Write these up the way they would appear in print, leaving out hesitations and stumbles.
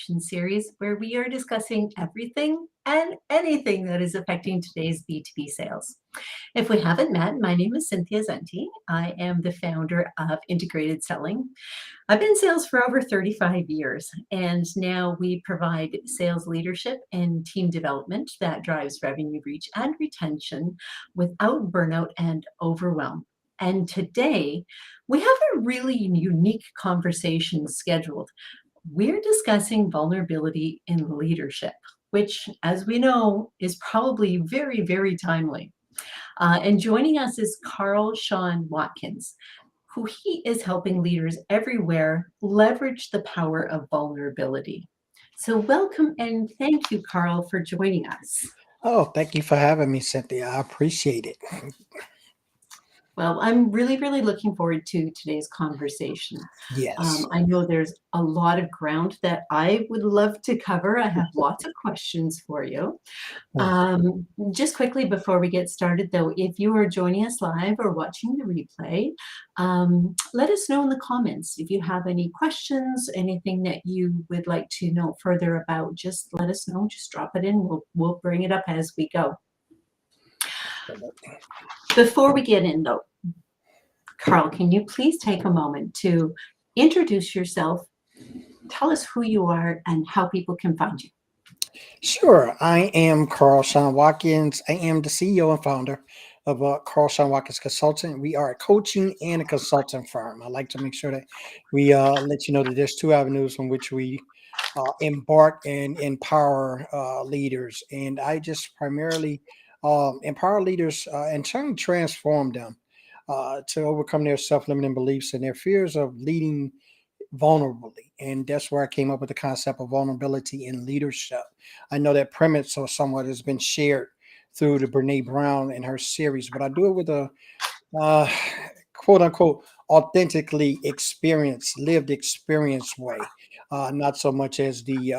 series where we are discussing everything and anything that is affecting today's B2B sales. If we haven't met, my name is Cynthia Zenti. I am the founder of Integrated Selling. I've been in sales for over 35 years, and now we provide sales leadership and team development that drives revenue reach and retention without burnout and overwhelm. And today, we have a really unique conversation scheduled. We're discussing vulnerability in leadership, which, as we know, is probably very, very timely. And joining us is Carl Shawn Watkins, who he is helping leaders everywhere leverage the power of vulnerability. So, welcome and thank you, Carl, for joining us. Oh, thank you for having me, Cynthia. I appreciate it. Well, I'm really, really looking forward to today's conversation. Yes. I know there's a lot of ground that I would love to cover. I have lots of questions for you. Mm. Just quickly before we get started, though, if you are joining us live or watching the replay, let us know in the comments if you have any questions, anything that you would like to know further about. Just let us know. Just drop it in. We'll bring it up as we go. Before we get in, though, Carl, can you please take a moment to introduce yourself? Tell us who you are and how people can find you. Sure. I am Carl Shawn Watkins. I am the CEO and founder of Carl Shawn Watkins Consulting. We are a coaching and a consulting firm. I like to make sure that we let you know that there's two avenues from which we embark and empower leaders. And I just primarily empower leaders and trying to transform them to overcome their self-limiting beliefs and their fears of leading vulnerably. And that's where I came up with the concept of vulnerability in leadership. I know that premise or somewhat has been shared through the Brene Brown and her series, but I do it with a uh, quote unquote authentically experienced, lived experience way, not so much as the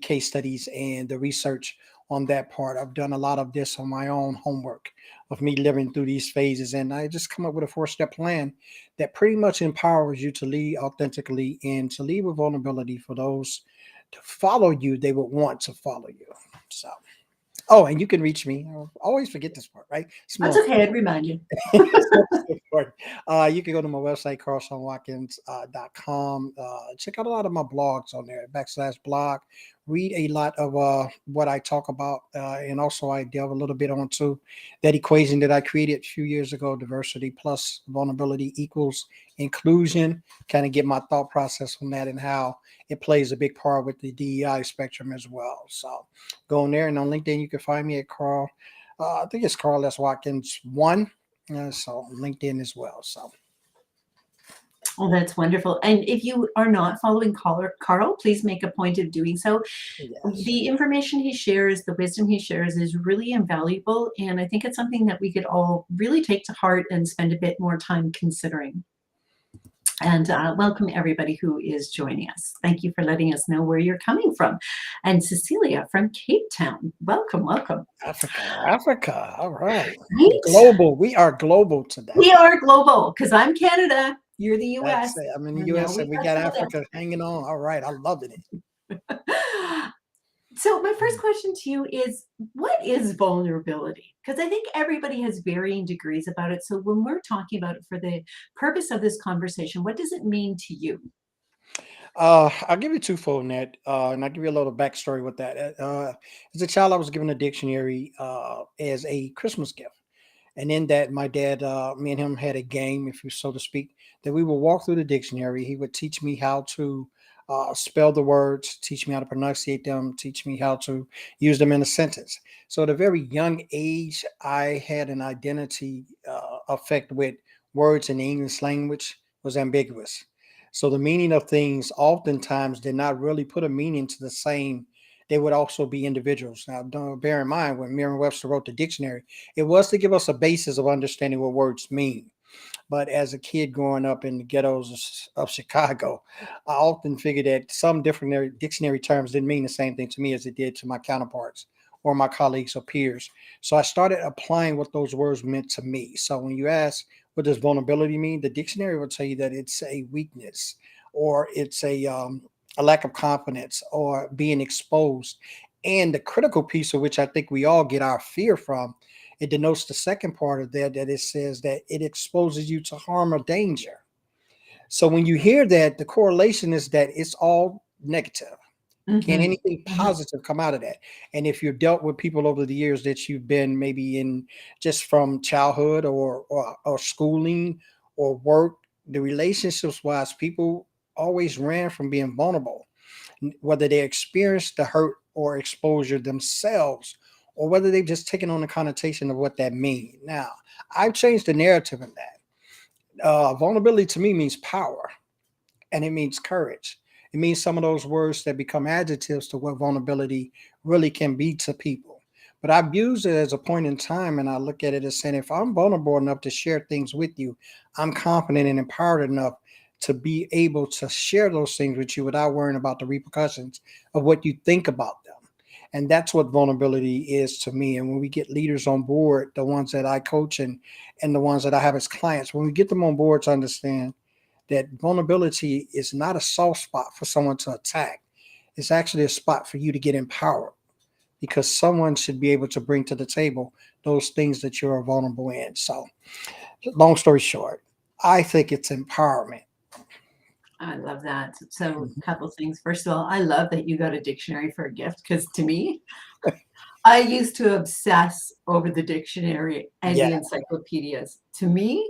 case studies and the research on that part. I've done a lot of this on my own homework of me living through these phases, and I just come up with a four-step plan that pretty much empowers you to lead authentically and to lead with vulnerability for those to follow you. They would want to follow you. So, oh, and you can reach me. I always forget this part, right? It's That's more okay, I'd remind you. important. You can go to my website, carlsonwatkins.com. Check out a lot of my blogs on there, /blog. Read a lot of what I talk about. And also, I delve a little bit onto that equation that I created a few years ago, diversity plus vulnerability equals inclusion. Kind of get my thought process on that and how it plays a big part with the DEI spectrum as well. So go on there. And on LinkedIn, you can find me at Carl. I think it's Carl S. Watkins 1. So LinkedIn as well. So Oh, that's wonderful. And if you are not following Carl, please make a point of doing so. yes. The information he shares, the wisdom he shares is really invaluable. And I think it's something that we could all really take to heart and spend a bit more time considering. And welcome everybody who is joining us. Thank you for letting us know where you're coming from. And Cecilia from Cape Town, welcome, welcome. Africa. All right. Right? Global. We are global today. We are global because I'm Canada, you're the That's US, it. I'm in the and now US and we've we got got Africa Philadelphia. hanging on. All right. I love it. So my first question to you is, what is vulnerability? Because I think everybody has varying degrees about it. So when we're talking about it for the purpose of this conversation, what does it mean to you? I'll give you twofold in that, and I'll give you a little backstory with that. As a child, I was given a dictionary as a Christmas gift. And in that, my dad, me and him had a game, if you so to speak, that we would walk through the dictionary. He would teach me how to spell the words, teach me how to pronunciate them, teach me how to use them in a sentence. So at a very young age, I had an identity effect with words in the English language was ambiguous. So the meaning of things oftentimes did not really put a meaning to the same. They would also be individuals. Now, don't bear in mind when Merriam-Webster wrote the dictionary, it was to give us a basis of understanding what words mean. But as a kid growing up in the ghettos of Chicago, I often figured that some different dictionary terms didn't mean the same thing to me as it did to my counterparts or my colleagues or peers. So I started applying what those words meant to me. So when you ask, what does vulnerability mean? The dictionary will tell you that it's a weakness or it's a lack of confidence, or being exposed. And the critical piece of which I think we all get our fear from, it denotes the second part of that, that it says that it exposes you to harm or danger. So when you hear that, the correlation is that it's all negative. Can Mhm, anything mhm, positive come out of that? And if you've dealt with people over the years that you've been maybe in, just from childhood, or schooling or work, the relationships wise, people always ran from being vulnerable, whether they experienced the hurt or exposure themselves, or whether they've just taken on the connotation of what that means. Now, I've changed the narrative in that. Vulnerability to me means power, and it means courage. It means some of those words that become adjectives to what vulnerability really can be to people. But I've used it as a point in time, and I look at it as saying, if I'm vulnerable enough to share things with you, I'm confident and empowered enough to be able to share those things with you without worrying about the repercussions of what you think about them. And that's what vulnerability is to me. And when we get leaders on board, the ones that I coach, and the ones that I have as clients, when we get them on board to understand that vulnerability is not a soft spot for someone to attack. It's actually a spot for you to get empowered, because someone should be able to bring to the table those things that you're vulnerable in. So, long story short, I think it's empowerment. I love that. So, Mhm. couple things. First of all, I love that you got a dictionary for a gift because to me, I used to obsess over the dictionary and Yeah, the encyclopedias. To me,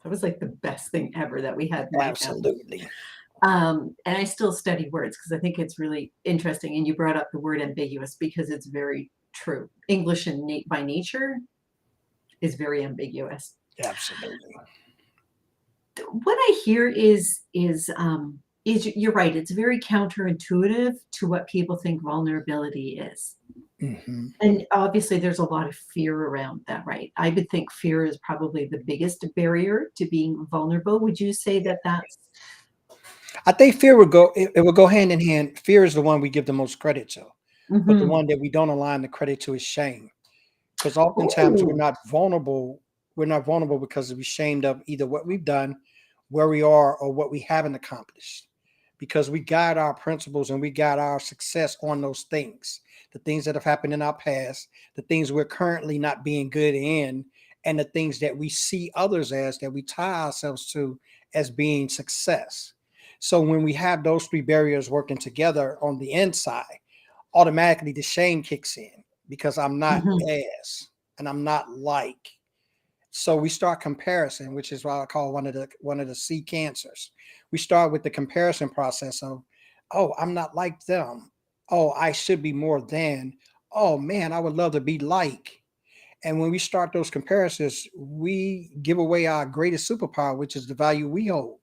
that was like the best thing ever that we had in my family. absolutely. And I still study words because I think it's really interesting. And you brought up the word ambiguous because it's very true. English and by nature is very ambiguous. Absolutely. What I hear is you're right. It's very counterintuitive to what people think vulnerability is. Hmm. And obviously, there's a lot of fear around that, right? I would think fear is probably the biggest barrier to being vulnerable. Would you say that that's I think fear would go, it will go hand in hand. Fear is the one we give the most credit to, but the Mhm. one that we don't align the credit to is shame. Because oftentimes Ooh. we're not vulnerable because we're ashamed of either what we've done, where we are, or what we haven't accomplished, because we guide our principles and we guide our success on those things, the things that have happened in our past, the things we're currently not being good in, and the things that we see others as, that we tie ourselves to as being success. So when we have those three barriers working together on the inside, automatically the shame kicks in, because I'm not Mhm. as, and I'm not like. So we start comparison, which is what I call one of the C cancers. We start with the comparison process of, oh, I'm not like them. Oh, I should be more than. Oh man, I would love to be like. And when we start those comparisons, we give away our greatest superpower, which is the value we hold.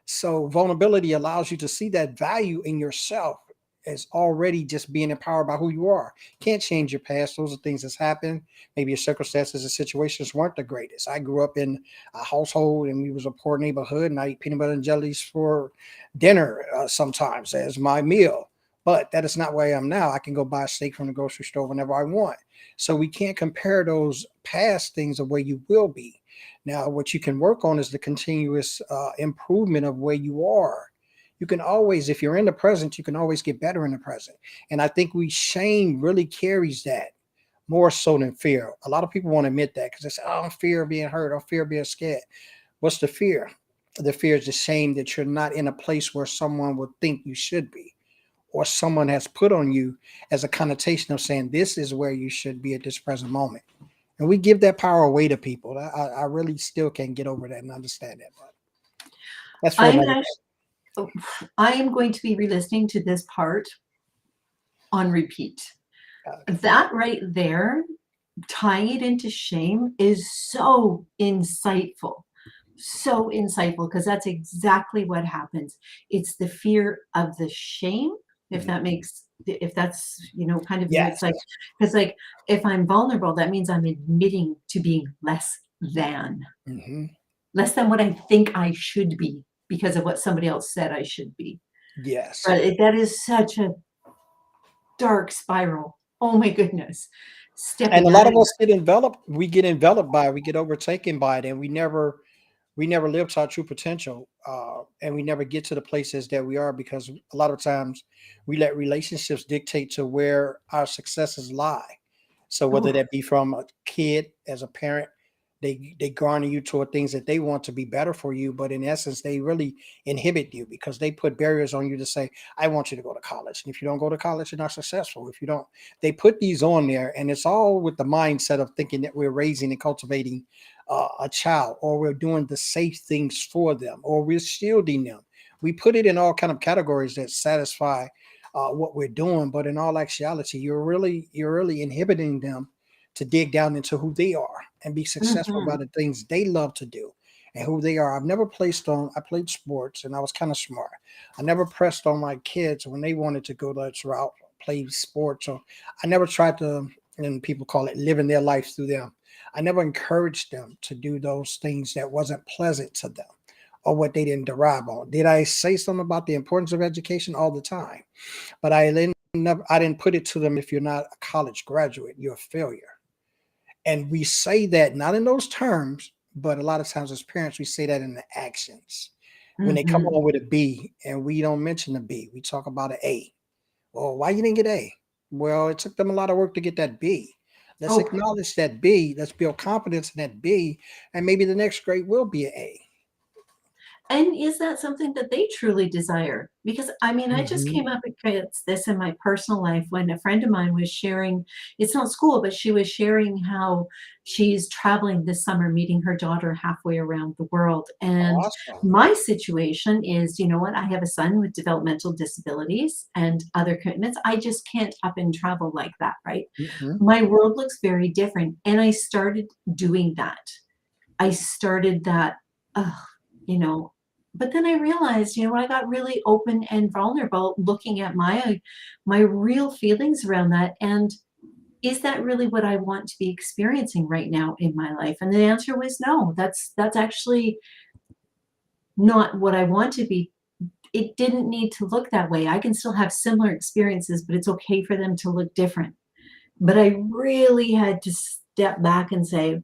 So vulnerability allows you to see that value in yourself as already just being empowered by who you are. Can't change your past. Those are things that's happened. Maybe your circumstances and situations weren't the greatest. I grew up in a household, and we was a poor neighborhood, and I eat peanut butter and jellies for dinner sometimes as my meal. But that is not where I am now. I can go buy a steak from the grocery store whenever I want. So we can't compare those past things of where you will be. Now, what you can work on is the continuous improvement of where you are. You can always, if you're in the present, you can always get better in the present. And I think shame really carries that more so than fear. A lot of people won't admit that because they say, oh, I'm fear of being hurt, or fear of being scared. What's the fear? The fear is the shame that you're not in a place where someone would think you should be, or someone has put on you as a connotation of saying this is where you should be at this present moment. And we give that power away to people. I really still can't get over that and understand that. But that's for I'm another act oh, I am going to be re-listening to this part on repeat. day. That right there, tying it into shame is so insightful. So insightful because that's exactly what happens. It's the fear of the shame, if Mhm. that makes if that's, kind of it's like Yes. because like if I'm vulnerable, that means I'm admitting to being Hmm. less than what I think I should be because of what somebody else said I should be. Yes. But that is such a dark spiral. Oh my goodness. And Stepping a out lot of of us get enveloped. We get enveloped by it. We get overtaken by it, and we never we never live to our true potential, and we never get to the places that we are because a lot of times we let relationships dictate to where our successes lie. So whether Oh, that be from a kid as a parent, they garner you toward things that they want to be better for you, but in essence, they really inhibit you because they put barriers on you to say, "I want you to go to college, and if you don't go to college, you're not successful." If you don't, they put these on there, and it's all with the mindset of thinking that we're raising and cultivating a child, or we're doing the safe things for them, or we're shielding them. We put it in all kind of categories that satisfy what we're doing, but in all actuality, you're really inhibiting them to dig down into who they are and be successful mhm. about the things they love to do and who they are. I've never placed on. I played sports and I was kind of smart. I never pressed on my kids when they wanted to go that route, play sports, or I never tried to. And people call it living their life through them. I never encouraged them to do those things that wasn't pleasant to them or what they didn't derive on. Did I say something about the importance of education all the time? But I didn't put it to them. If you're not a college graduate, you're a failure. And we say that not in those terms, but a lot of times as parents, we say that in the actions. When they come Mhm. on with a B and we don't mention the B, we talk about an A. Well, why you didn't get A? Well, it took them a lot of work to get that B. Let's Oh, acknowledge that B. Let's build confidence in that B, and maybe the next grade will be an A. and is that something that they truly desire? Because, I mean, I just Mhm. came up against this in my personal life when a friend of mine was sharing, it's not school, but she was sharing how she's traveling this summer, meeting her daughter halfway around the world. And Awesome. my situation is, you know what? I have a son with developmental disabilities and other commitments. I just can't up and travel like that, right? Mhm. My world looks very different. And I started doing that. I started that, ugh, you know, but then I realized, you know, I got really open and vulnerable looking at my real feelings around that. And is that really what I want to be experiencing right now in my life? And the answer was no. That's actually not what I want to be. It didn't need to look that way. I can still have similar experiences, but it's okay for them to look different. But I really had to step back and say,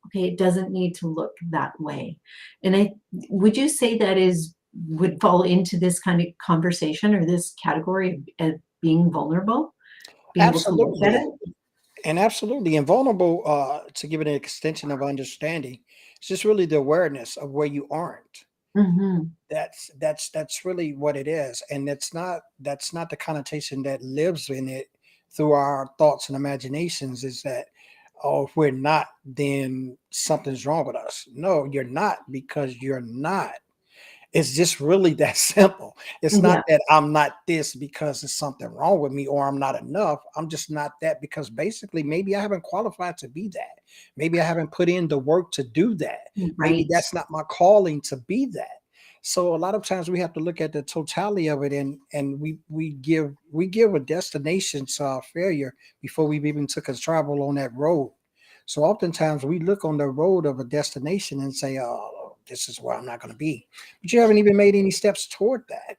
okay, it doesn't need to look that way. And I would you say that is would fall into this kind of conversation or this category of being vulnerable, being able to look at Absolutely. it? And absolutely. And vulnerable, to give it an extension of understanding, it's just really the awareness of where you aren't. Mhm. That's really what it is, and that's not the connotation that lives in it through our thoughts and imaginations. Is that, oh, if we're not, then something's wrong with us. No, you're not, because you're not. It's just really that simple. It's not Yeah. that I'm not this because there's something wrong with me or I'm not enough. I'm just not that because basically maybe I haven't qualified to be that. Maybe I haven't put in the work to do that. Maybe Right. that's not my calling to be that. So a lot of times we have to look at the totality of it, and we give a destination to our failure before we've even took a travel on that road. So oftentimes we look on the road of a destination and say, "Oh, this is where I'm not going to be," but you haven't even made any steps toward that.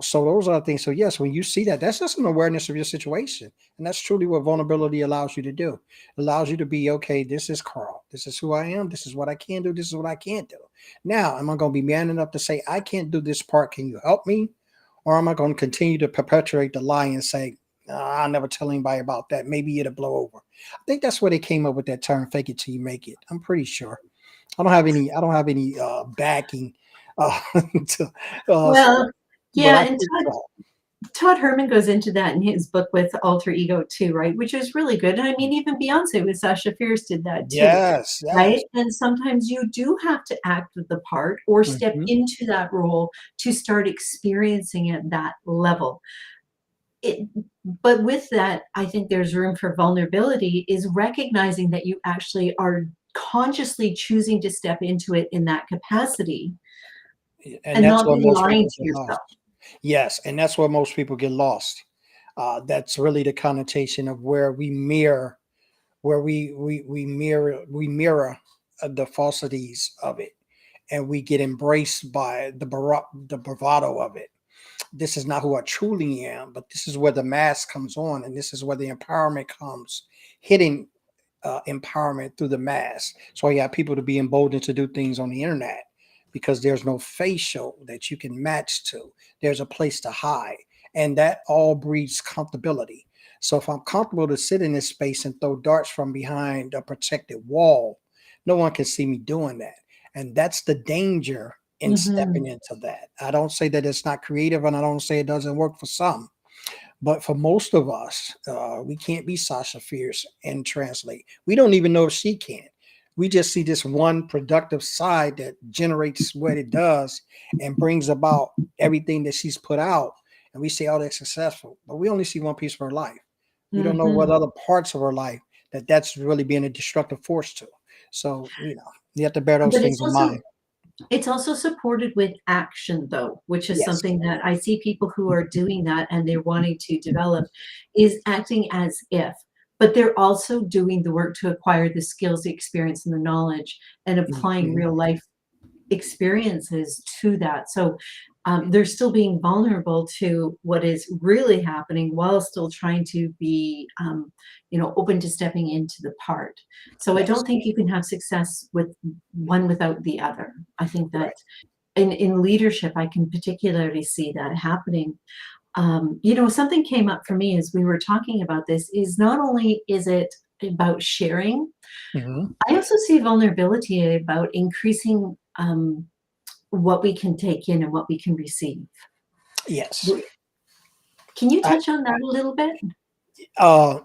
So those are the things. So yes, when you see that, that's just an awareness of your situation, and that's truly what vulnerability allows you to do. It allows you to be, okay, this is Carl, this is who I am, this is what I can do, this is what I can't do. Now, am I going to be man enough to say, I can't do this part, can you help me? Or am I going to continue to perpetuate the lie and say, "Nah, I'll never tell anybody about that, maybe it'll blow over"? I think that's where they came up with that term, fake it till you make it. I'm pretty sure. I don't have any backing uh, to, Well, but yeah, I and think so. Todd Herman goes into that in his book with Alter Ego too, right? Which is really good. And I mean, even Beyonce with Sasha Fierce did that too, Yes, yes. right? And sometimes you do have to act with the part or step Mhm. into that role to start experiencing at that level. It, but with that, I think there's room for vulnerability is recognizing that you actually are consciously choosing to step into it in that capacity And and that's not where be most lying people to get yourself. lost. Yes, and that's where most people get lost. That's really the connotation of where we mirror, where we mirror the falsities of it, and we get embraced by the bravado of it. This is not who I truly am, but this is where the mask comes on, and this is where the empowerment comes, hitting empowerment through the mass. So you have people to be emboldened to do things on the internet because there's no facial that you can match to. There's a place to hide, and that all breeds comfortability. So if I'm comfortable to sit in this space and throw darts from behind a protected wall, no one can see me doing that. And that's the danger in stepping Mhm. into that. I don't say that it's not creative, and I don't say it doesn't work for some. But for most of us, we can't be Sasha Fierce and translate. We don't even know if she can. We just see this one productive side that generates what it does and brings about everything that she's put out. And we say, oh, that's successful. But we only see one piece of her life. We don't know what Mhm. other parts of her life that's really being a destructive force to. So, you have to bear those But things in mind. it's also supported with action though, which is Yes. something that I see people who are doing that and they're wanting to develop is acting as if, but they're also doing the work to acquire the skills, the experience, and the knowledge and applying Mhm. real life experiences to that. So they're still being vulnerable to what is really happening while still trying to be, open to stepping into the part. So I Yes. don't think you can have success with one without the other. I think that Right. in leadership, I can particularly see that happening. Something came up for me as we were talking about this is not only is it about sharing, Mhm. I also see vulnerability about increasing what we can take in and what we can receive. Yes. W- Can you touch on that a little bit?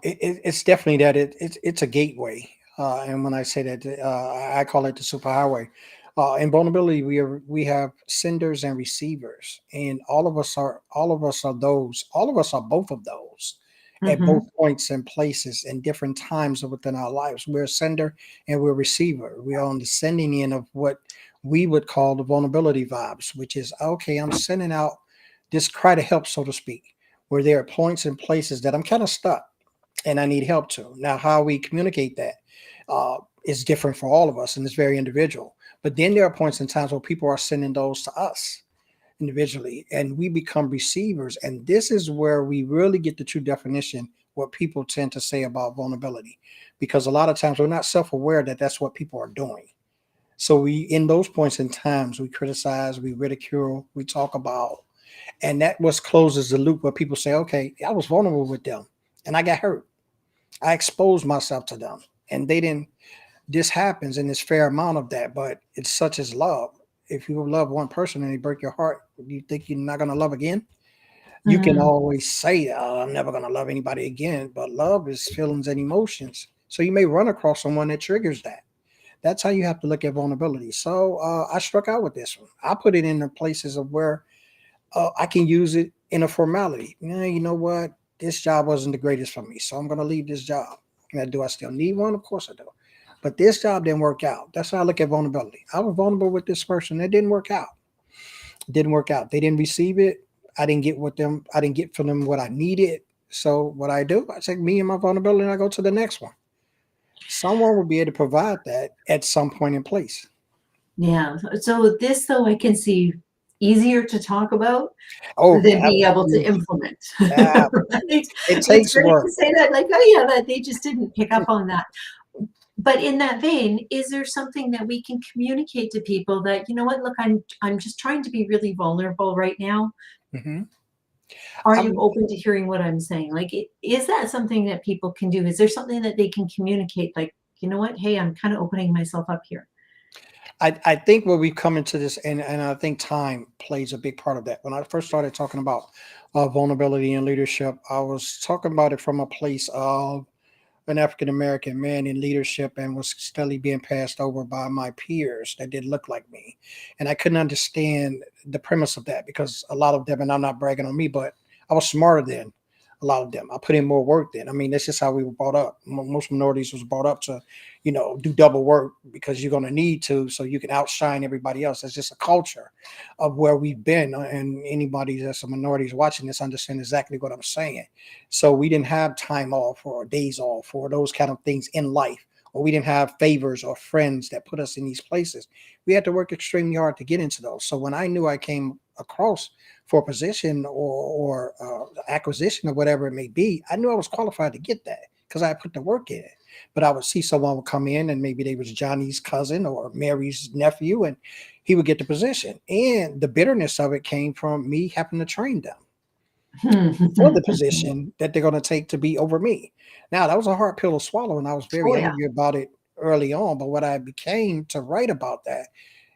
It's definitely that it's a gateway, and when I say that, I call it the superhighway. In vulnerability, we have senders and receivers, and all of us are both of those at both Mhm, points and places and different times within our lives. We're a sender and we're a receiver. We are on the sending end of what we would call the vulnerability vibes, which is okay. I'm sending out this cry to help, so to speak, where there are points and places that I'm kind of stuck and I need help to. Now, how we communicate that is different for all of us and it's very individual. But then there are points and times where people are sending those to us individually and we become receivers. And this is where we really get the true definition what people tend to say about vulnerability because a lot of times we're not self-aware that that's what people are doing. So we in those points in times we criticize, we ridicule, we talk about, and that was closes the loop where people say, okay, I was vulnerable with them and I got hurt. I exposed myself to them and they didn't. This happens and there's fair amount of that, but it's such as love. If you love one person and they break your heart, you think you're not going to love again? You can mhm. always say, oh, I'm never going to love anybody again, but love is feelings and emotions. So you may run across someone that triggers that. That's how you have to look at vulnerability. So I struck out with this one. I put it in the places of where I can use it in a formality. Yeah, you know what? This job wasn't the greatest for me, so I'm going to leave this job. Now, do I still need one? Of course I do. But this job didn't work out. That's how I look at vulnerability. I was vulnerable with this person. It didn't work out. It didn't work out. They didn't receive it. I didn't get what them. I didn't get from them what I needed. So what I do, I take me and my vulnerability, and I go to the next one. Someone will be able to provide that at some point in place. Yeah. So this, though, I can see easier to talk about Oh, than being able to absolutely. implement. Absolutely. Right? It It's takes great work. to say that, like, oh yeah, that they just didn't pick up on that. But in that vein, is there something that we can communicate to people that, you know what, look, I'm just trying to be really vulnerable right now. Mhm. Are I you would open to hearing what I'm saying? Like, is that something that people can do? Is there something that they can communicate? Like, you know what? Hey, I'm kind of opening myself up here. I think where we've come into this, and I think time plays a big part of that. When I first started talking about vulnerability and leadership, I was talking about it from a place of an African American man in leadership and was steadily being passed over by my peers that didn't look like me. And I couldn't understand the premise of that because a lot of them, and I'm not bragging on me, but I was smarter than a lot of them. I put in more work then. I mean, that's just how we were brought up. Most minorities was brought up to, do double work because you're going to need to so you can outshine everybody else. That's just a culture of where we've been. And anybody that's a minority is watching this understand exactly what I'm saying. So we didn't have time off or days off or those kind of things in life, or we didn't have favors or friends that put us in these places. We had to work extremely hard to get into those. So when I knew I came across for a position or acquisition or whatever it may be, I knew I was qualified to get that because I put the work in it. but I would see someone would come in and maybe they was Johnny's cousin or Mary's nephew, and he would get the position. And the bitterness of it came from me having to train them for the position that they're going to take to be over me. Now, that was a hard pill to swallow, and I was very Oh yeah. angry about it early on. But what I became to write about that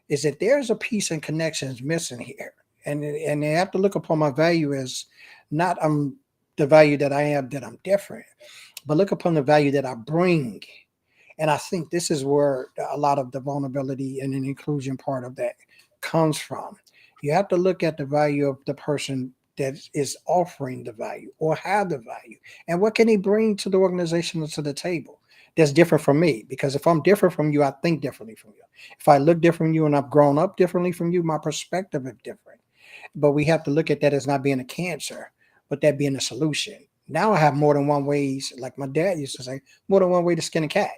is that there's a piece and connections missing here. And they have to look upon my value as not the value that I am, that I'm different, but look upon the value that I bring. And I think this is where a lot of the vulnerability and an inclusion part of that comes from. You have to look at the value of the person that is offering the value or have the value. And what can they bring to the organization or to the table that's different from me? Because if I'm different from you, I think differently from you. If I look different from you and I've grown up differently from you, my perspective is different. But we have to look at that as not being a cancer, but that being a solution. Now I have more than one ways, like my dad used to say, more than one way to skin a cat.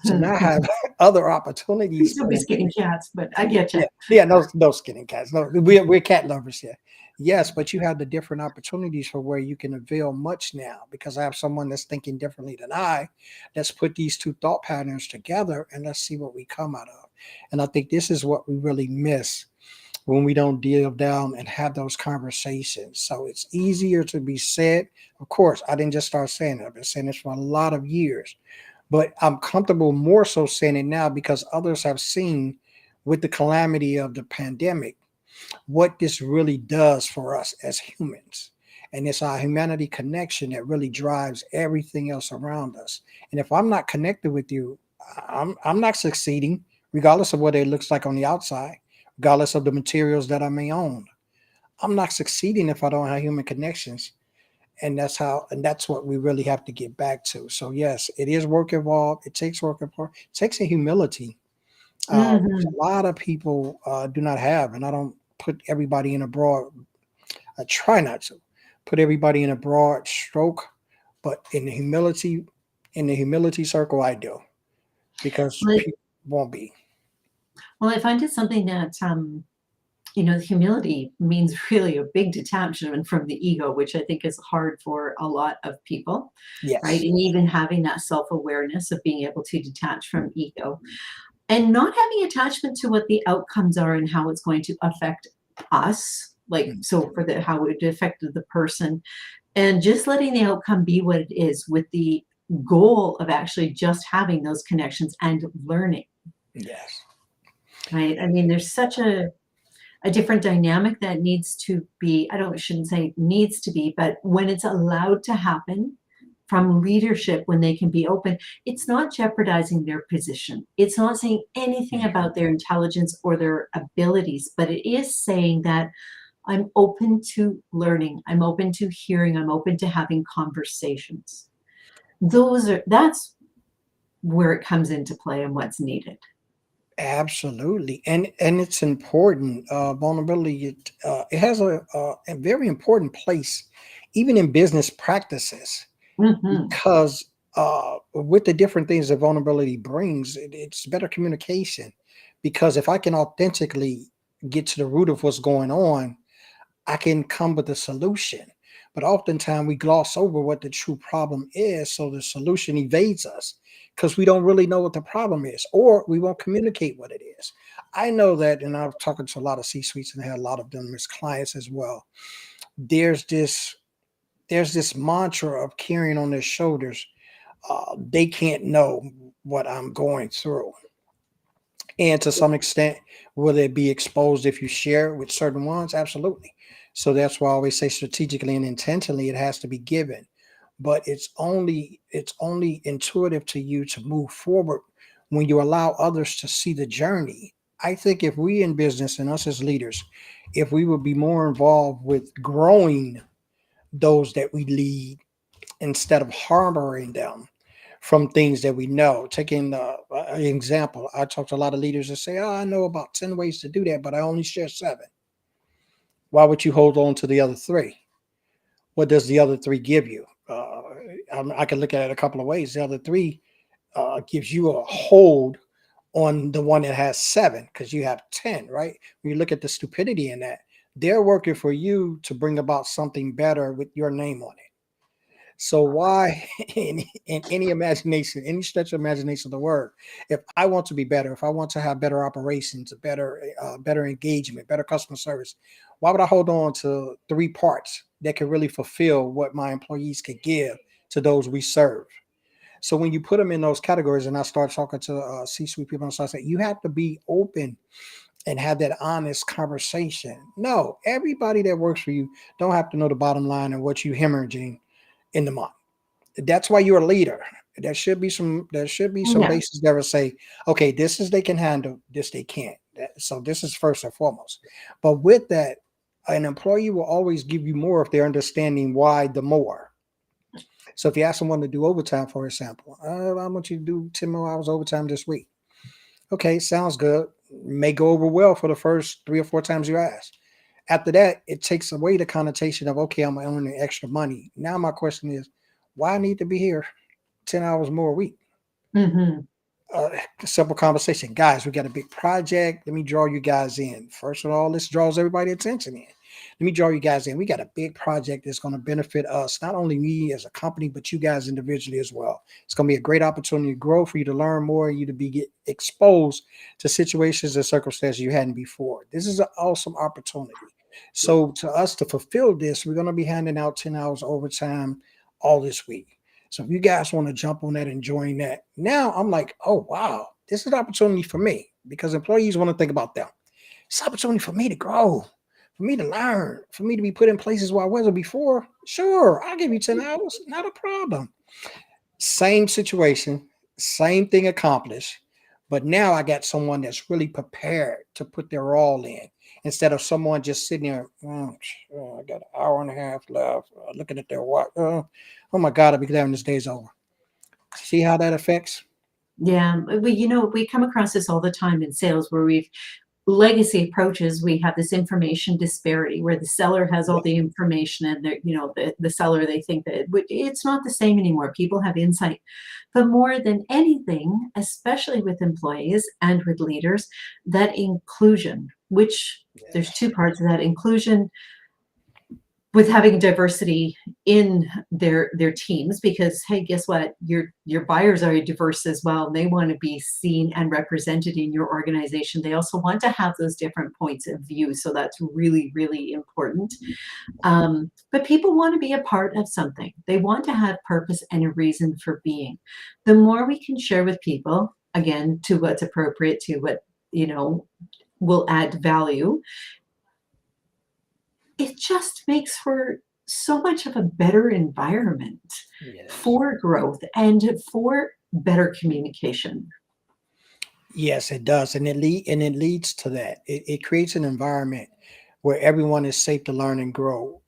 So now I have other We opportunities. still be skinny cats, but I get you. Yeah, yeah, no skinning cats. No, we're cat lovers here. Yes, but you have the different opportunities for where you can avail much now because I have someone that's thinking differently than I. Let's put these two thought patterns together and let's see what we come out of. And I think this is what we really miss when we don't deal down and have those conversations. So it's easier to be said. Of course, I didn't just start saying it. I've been saying this for a lot of years, but I'm comfortable more so saying it now because others have seen with the calamity of the pandemic what this really does for us as humans. And it's our humanity connection that really drives everything else around us. And if I'm not connected with you, I'm not succeeding, regardless of what it looks like on the outside, regardless of the materials that I may own. I'm not succeeding if I don't have human connections. And that's what we really have to get back to. So yes, it is work involved. It takes work involved. It takes a humility, which Mhm. a lot of people do not have. And I don't put everybody in a broad. I try not to put everybody in a broad stroke, but in the humility circle, I do because Well, people won't be. I find it something that humility means really a big detachment from the ego, which I think is hard for a lot of people, right? Yes. And even having that self awareness of being able to detach from ego and not having attachment to what the outcomes are and how it's going to affect us. Like, Mm. so for the how it affected the person, and just letting the outcome be what it is with the goal of actually just having those connections and learning, Yes. right? I mean, there's such a different dynamic that needs to be, I don't shouldn't say needs to be, but when it's allowed to happen from leadership, when they can be open, it's not jeopardizing their position. It's not saying anything Mhm. about their intelligence or their abilities, but it is saying that I'm open to learning, I'm open to hearing, I'm open to having conversations. That's where it comes into play and what's needed. Absolutely, and it's important. Vulnerability it has a very important place, even in business practices, Mhm. because with the different things that vulnerability brings, it's better communication. Because if I can authentically get to the root of what's going on, I can come with a solution. But oftentimes we gloss over what the true problem is, so the solution evades us because we don't really know what the problem is, or we won't communicate what it is. I know that, and I've talked to a lot of C-suites and had a lot of them as clients as well. There's this there's this mantra of carrying on their shoulders. They can't know what I'm going through, and to some extent, will it be exposed if you share it with certain ones? Absolutely. So that's why I always say strategically and intentionally it has to be given. But it's only intuitive to you to move forward when you allow others to see the journey. I think if we in business and us as leaders, if we would be more involved with growing those that we lead instead of harboring them from things that we know. Taking an example, I talk to a lot of leaders that say, "Oh, I know about 10 ways to do that, but I only share seven." Why would you hold on to the other three? What does the other three give you? I can look at it a couple of ways. The other three gives you a hold on the one that has seven because you have 10, right? When you look at the stupidity in that, they're working for you to bring about something better with your name on it. So why, in any imagination, any stretch of imagination of the word, if I want to be better, if I want to have better operations, better engagement, better customer service, why would I hold on to three parts that can really fulfill what my employees could give to those we serve? So when you put them in those categories, and I start talking to C-suite people, and I start saying, you have to be open and have that honest conversation. No, everybody that works for you don't have to know the bottom line and what you hemorrhaging in the month. That's why you're a leader. There should be some Yeah. basis that will say, okay, this is they can handle, this they can't. So this is first and foremost. But with that, an employee will always give you more if they're understanding why the more. So if you ask someone to do overtime, for example, I want you to do 10 more hours overtime this week. Okay, sounds good. May go over well for the first 3 or 4 times you ask. After that, it takes away the connotation of, okay, I'm earning extra money. Now my question is, why I need to be here 10 hours more a week? Hmm. uh, Simple conversation. Guys, we got a big project. Let me draw you guys in. First of all, this draws everybody's attention in. Let me draw you guys in. We got a big project that's going to benefit us, not only me as a company, but you guys individually as well. It's going to be a great opportunity to grow, for you to learn more, and you to be get exposed to situations and circumstances you hadn't before. This is an awesome opportunity. So to us to fulfill this, we're going to be handing out 10 hours overtime all this week. So if you guys want to jump on that and join that, now I'm like, oh wow, this is an opportunity for me, because employees want to think about them. It's an opportunity for me to grow, for me to learn, for me to be put in places where I wasn't before. Sure, I'll give you 10 hours, not a problem. Same situation, same thing accomplished. But now I got someone that's really prepared to put their all in, instead of someone just sitting there. I got an hour and a half left, looking at their watch. Oh my God, I'll be glad when this day's over. See how that affects? Yeah, we come across this all the time in sales where we've legacy approaches. We have this information disparity where the seller has all Yeah. the information, and the seller, they think that it's not the same anymore. People have insight. But more than anything, especially with employees and with leaders, that inclusion, which there's Yes. two parts of that inclusion, with having diversity in their teams, because hey, guess what, your buyers are diverse as well, and they want to be seen and represented in your organization. They also want to have those different points of view, so that's really, really important. But people want to be a part of something. They want to have purpose and a reason for being. The more we can share with people, again, to what's appropriate, to what you know will add value, it just makes for so much of a better environment Yes. for growth and for better communication. Yes, it does, and it leads to that. It creates an environment where everyone is safe to learn and grow,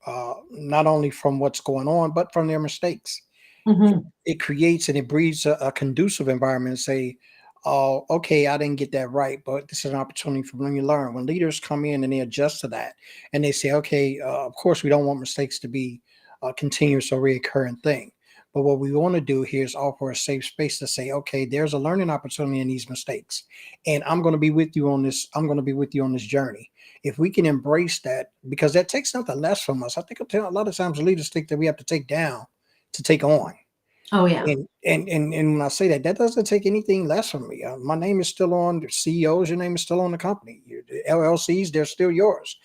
not only from what's going on, but from their mistakes. Mhm. It creates and it breeds a conducive environment. Say, oh, okay, I didn't get that right, but this is an opportunity for me to learn. When leaders come in and they adjust to that, and they say, okay, of course, we don't want mistakes to be a continuous or reoccurring thing. But what we want to do here is offer a safe space to say, okay, there's a learning opportunity in these mistakes, and I'm going to be with you on this. I'm going to be with you on this journey. If we can embrace that, because that takes nothing less from us. I think a lot of times leaders think that we have to take down to take on. Oh, yeah. And when I say that, that doesn't take anything less from me. My name is still on the CEOs. Your name is still on the company. The LLCs, they're still yours.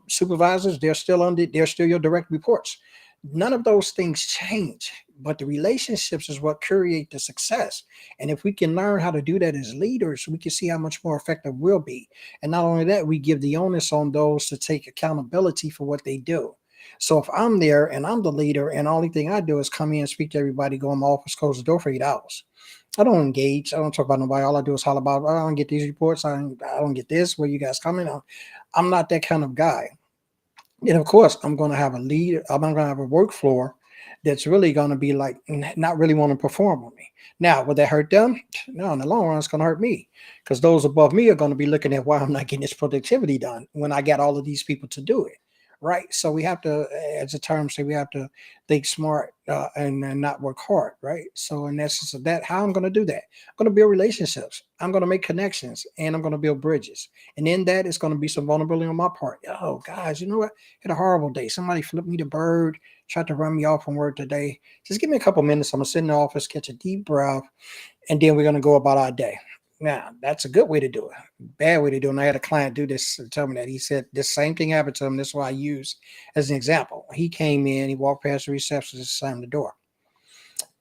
Supervisors, they're still under. They're still your direct reports. None of those things change, but the relationships is what create the success. And if we can learn how to do that as leaders, we can see how much more effective we'll be. And not only that, we give the onus on those to take accountability for what they do. So if I'm there and I'm the leader, and the only thing I do is come in and speak to everybody, go in my office, close the door for 8 hours. I don't engage. I don't talk about nobody. All I do is holler about, I don't get these reports. I don't get this. Where you guys coming? I'm not that kind of guy. And of course, I'm going to have a lead. I'm going to have a work floor that's really going to be like not really want to perform with me. Now, would that hurt them? No, in the long run, it's going to hurt me, because those above me are going to be looking at why I'm not getting this productivity done when I got all of these people to do it. right? So we have to, as the term say, we have to think smart and not work hard, right? So in essence of that, how I'm going to do that? I'm going to build relationships. I'm going to make connections, and I'm going to build bridges. And in that, it's going to be some vulnerability on my part. Oh, guys, you know what? Had a horrible day. Somebody flipped me the bird, tried to run me off from work today. Just give me a couple minutes. I'm going to sit in the office, catch a deep breath, and then we're going to go about our day. Now, that's a good way to do it. Bad way to do it. And I had a client do this and tell me that. He said this same thing happened to him. This is what I use as an example. He came in, he walked past the receptionist, slammed the door.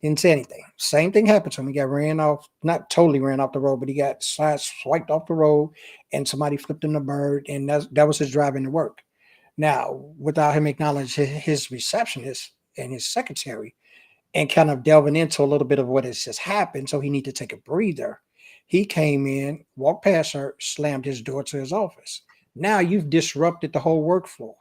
Didn't say anything. Same thing happened to him. He got ran off, not totally ran off the road, but he got swiped off the road, and somebody flipped him the bird, and that was his driving to work. Now, without him acknowledging his receptionist and his secretary, and kind of delving into a little bit of what has just happened, so he need to take a breather. He came in, walked past her, slammed his door to his office. Now you've disrupted the whole workflow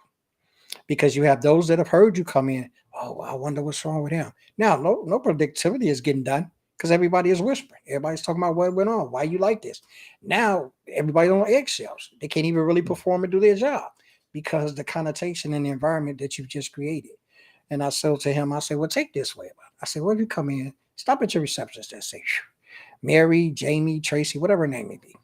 because you have those that have heard you come in. Oh, I wonder what's wrong with him. Now, no productivity is getting done because everybody is whispering. Everybody's talking about what went on, why you like this. Now everybody's on eggshells. They can't even really perform and do their job because the connotation and the environment that you've just created. And I said to him, I said, well, take this way about it. I said, well, if you come in, stop at your receptionist and say, Mary, Jamie, Tracy, whatever her name may be.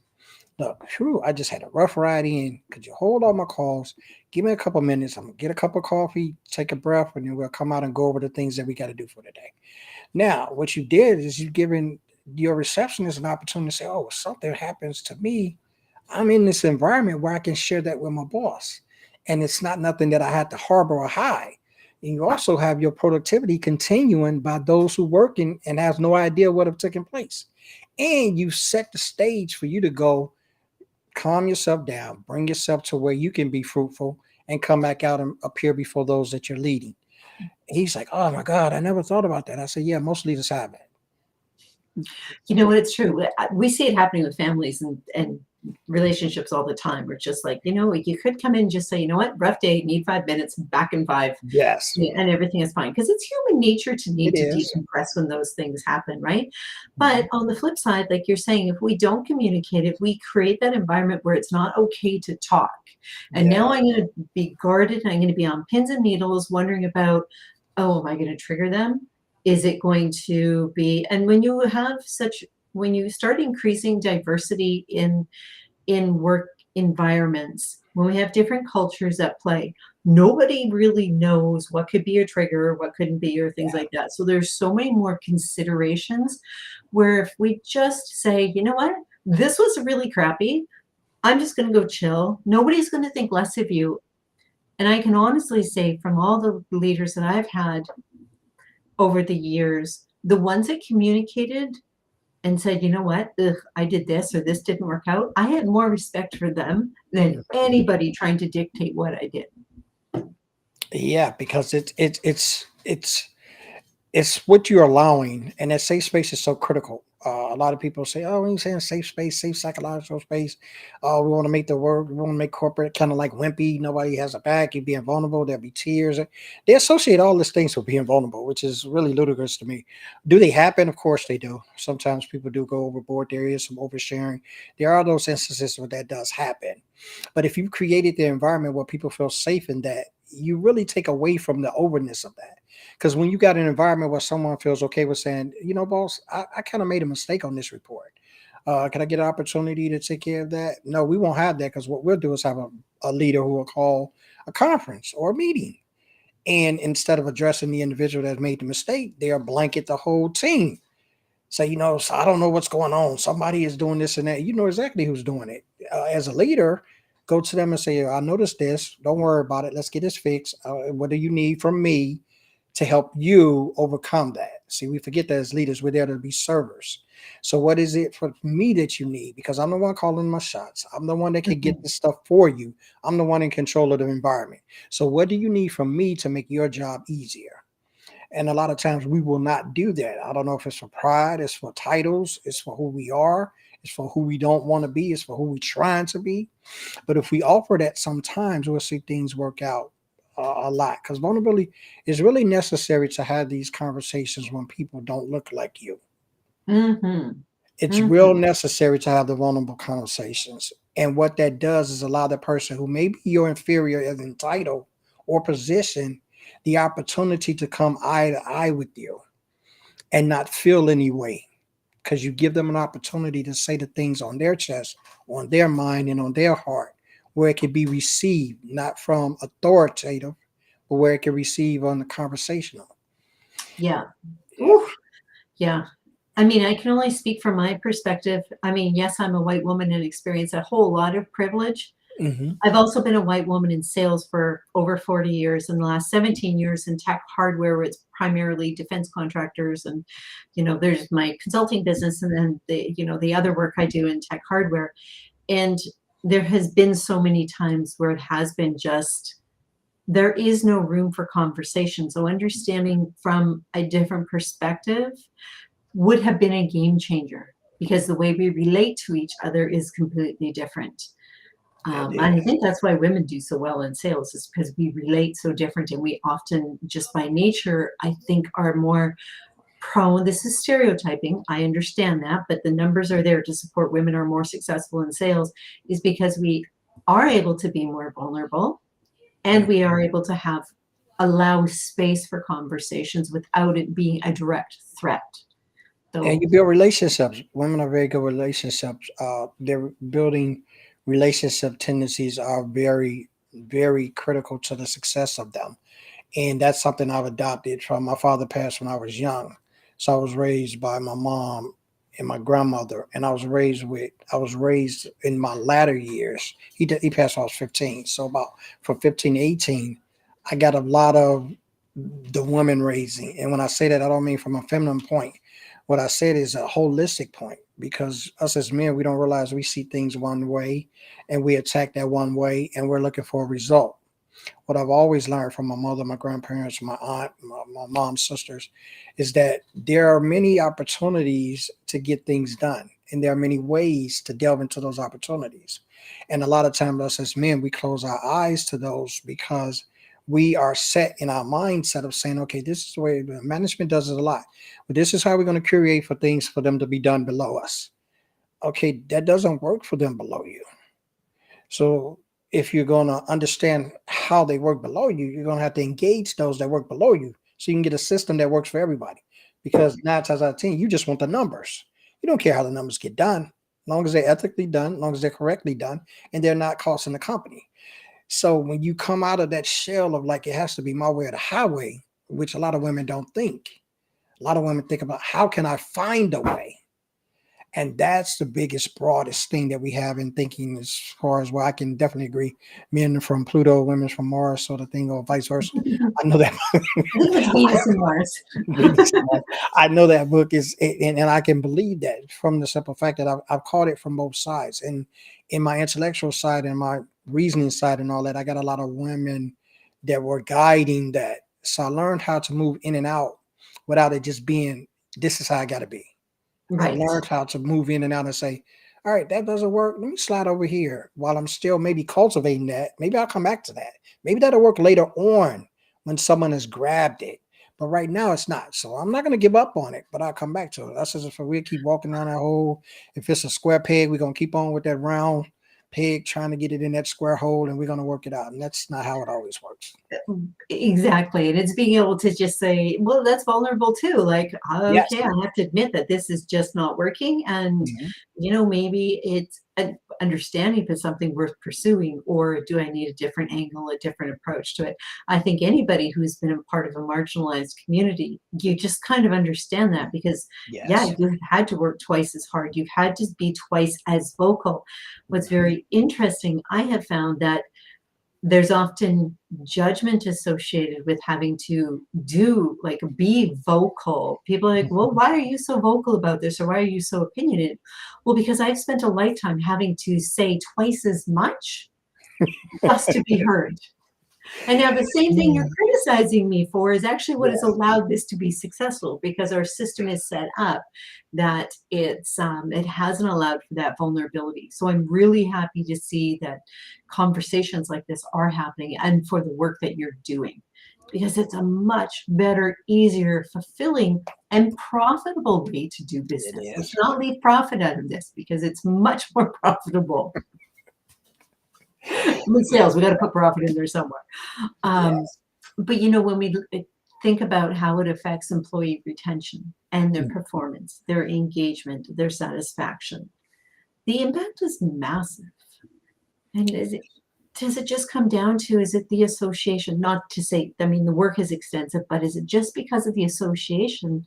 Look, I just had a rough ride in. Could you hold all my calls? Give me a couple minutes. I'm going to get a cup of coffee, take a breath, and then we'll come out and go over the things that we got to do for the day. Now, what you did is you've given your receptionist an opportunity to say, oh, if something happens to me, I'm in this environment where I can share that with my boss. And it's not nothing that I had to harbor or hide. And you also have your productivity continuing by those who working and has no idea what have taken place. And you set the stage for you to go calm yourself down, bring yourself to where you can be fruitful and come back out and appear before those that you're leading. He's like, oh my God, I never thought about that. I said, yeah, most leaders have it. You know what? It's true. We see it happening with families and relationships all the time. We're just like, you could come in and just say, you know what, rough day, need 5 minutes, back in five, Yes, and everything is fine. Because it's human nature to it need to is. decompress when those things happen, right? But Mhm. on the flip side, like you're saying, if we don't communicate, if we create that environment where it's not okay to talk, and Yeah. now I'm going to be guarded, and I'm going to be on pins and needles, wondering about, oh, am I going to trigger them? Is it going to be, and when you start increasing diversity in work environments, when we have different cultures at play, nobody really knows what could be a trigger, what couldn't be, or things like that. So there's so many more considerations where if we just say, you know what, this was really crappy, I'm just going to go chill. Nobody's going to think less of you. And I can honestly say, from all the leaders that I've had over the years, the ones that communicated and said, you know what, ugh, I did this or this didn't work out, I had more respect for them than anybody trying to dictate what I did. Yeah, because it's what you're allowing, and that safe space is so critical. A lot of people say, "Oh, when you saying safe space, safe psychological space, oh, we want to make the work, we want to make corporate kind of like wimpy. Nobody has a back. You're being vulnerable. There'll be tears." They associate all these things with being vulnerable, which is really ludicrous to me. Do they happen? Of course they do. Sometimes people do go overboard. There is some oversharing. There are those instances where that does happen. But if you created the environment where people feel safe in that, you really take away from the overness of that. Because when you got an environment where someone feels okay with saying, boss, I kind of made a mistake on this report. Can I get an opportunity to take care of that? No, we won't have that because what we'll do is have a leader who will call a conference or a meeting. And instead of addressing the individual that made the mistake, they'll blanket the whole team. Say, so I don't know what's going on. Somebody is doing this and that. You know exactly who's doing it. As a leader, go to them and say, I noticed this. Don't worry about it. Let's get this fixed. What do you need from me to help you overcome that? See, we forget that as leaders, we're there to be servers. So what is it for me that you need? Because I'm the one calling my shots. I'm the one that can get Mhm. this stuff for you. I'm the one in control of the environment. So what do you need from me to make your job easier? And a lot of times we will not do that. I don't know if it's for pride, it's for titles, it's for who we are, it's for who we don't want to be, it's for who we're trying to be. But if we offer that sometimes, we'll see things work out a lot because vulnerability is really necessary to have these conversations when people don't look like you. Mhm. It's real Mhm. necessary to have the vulnerable conversations. And what that does is allow the person who may be your inferior as entitled or position the opportunity to come eye to eye with you and not feel any way, because you give them an opportunity to say the things on their chest, on their mind, and on their heart, where it can be received, not from authoritative, but where it can receive on the conversational. Yeah. Yeah. Ooh, yeah. I mean, I can only speak from my perspective. I mean, yes, I'm a white woman and experience a whole lot of privilege. Hmm. I've also been a white woman in sales for over 40 years, and the last 17 years in tech hardware, where it's primarily defense contractors. And, there's my consulting business and then the other work I do in tech hardware. And there has been so many times where it has been just, there is no room for conversation. So understanding from a different perspective would have been a game changer because the way we relate to each other is completely different. It And I is. think that's why women do so well in sales is because we relate so different and we often just by nature, I think, are more prone. This is stereotyping. I understand that, but the numbers are there to support women are more successful in sales is because we are able to be more vulnerable and we are able to allow space for conversations without it being a direct threat. And So you build relationships. Women are very good relationships. They're building relationship tendencies are very, very critical to the success of them. And that's something I've adopted from my father passed when I was young. So I was raised by my mom and my grandmother, and I was raised in my latter years. He passed when I was 15. So about from 15 to 18, I got a lot of the woman raising. And when I say that, I don't mean from a feminine point. What I said is a holistic point, because us as men, we don't realize we see things one way and we attack that one way and we're looking for a result. What I've always learned from my mother, my grandparents, my aunt, my mom's sisters, is that there are many opportunities to get things done. And there are many ways to delve into those opportunities. And a lot of times, us as men, we close our eyes to those because we are set in our mindset of saying, okay, this is the way the management does it a lot. But this is how we're going to create for things for them to be done below us. Okay, that doesn't work for them below you. So if you're going to understand how they work below you, you're going to have to engage those that work below you so you can get a system that works for everybody. Because 9 times out of 10, you just want the numbers. You don't care how the numbers get done, as long as they're ethically done, as long as they're correctly done, and they're not costing the company. So when you come out of that shell of like, it has to be my way or the highway, which a lot of women don't think. A lot of women think about, how can I find a way? And that's the biggest, broadest thing that we have in thinking, as far as, well, I can definitely agree. Men from Pluto, women from Mars, sort of thing, or vice versa. I know that. I think it's Venus and Mars. I know that book is, and I can believe that from the simple fact that I've caught it from both sides. And in my intellectual side and my reasoning side and all that, I got a lot of women that were guiding that. So I learned how to move in and out without it just being, this is how I got to be. I Right. learned how to move in and out and say, all right, that doesn't work. Let me slide over here while I'm still maybe cultivating that. Maybe I'll come back to that. Maybe that'll work later on when someone has grabbed it. But right now it's not. So I'm not going to give up on it, but I'll come back to it. That's just if we keep walking down that hole. If it's a square peg, we're going to keep on with that round peg, trying to get it in that square hole, and we're going to work it out. And that's not how it always works. Exactly. And it's being able to just say, well, that's vulnerable too. Like, Yes. okay, I have to admit that this is just not working. And, Mhm. maybe it's an understanding if it's something worth pursuing, or do I need a different angle, a different approach to it? I think anybody who's been a part of a marginalized community, you just kind of understand that because, yeah, Yes. you've had to work twice as hard. You've had to be twice as vocal. What's Mhm. very interesting, I have found that there's often judgment associated with having to be vocal. People are like, well, Mhm. why are you so vocal about this? Or why are you so opinionated? Well, because I've spent a lifetime having to say twice as much just to be heard. And now the same thing you're Mm. criticizing me for is actually what has Yeah. allowed this to be successful because our system is set up that it hasn't allowed for that vulnerability. So I'm really happy to see that conversations like this are happening and for the work that you're doing because it's a much better, easier, fulfilling, and profitable way to do It business. Let's is. not leave profit out of this because it's much more profitable. With sales, we got to put profit in there somewhere. Um, Yes. but when we think about how it affects employee retention and their Mm. performance, their engagement, their satisfaction, the impact is massive. And does it just come down to, is it the association? Not to say, I mean, the work is extensive, but is it just because of the association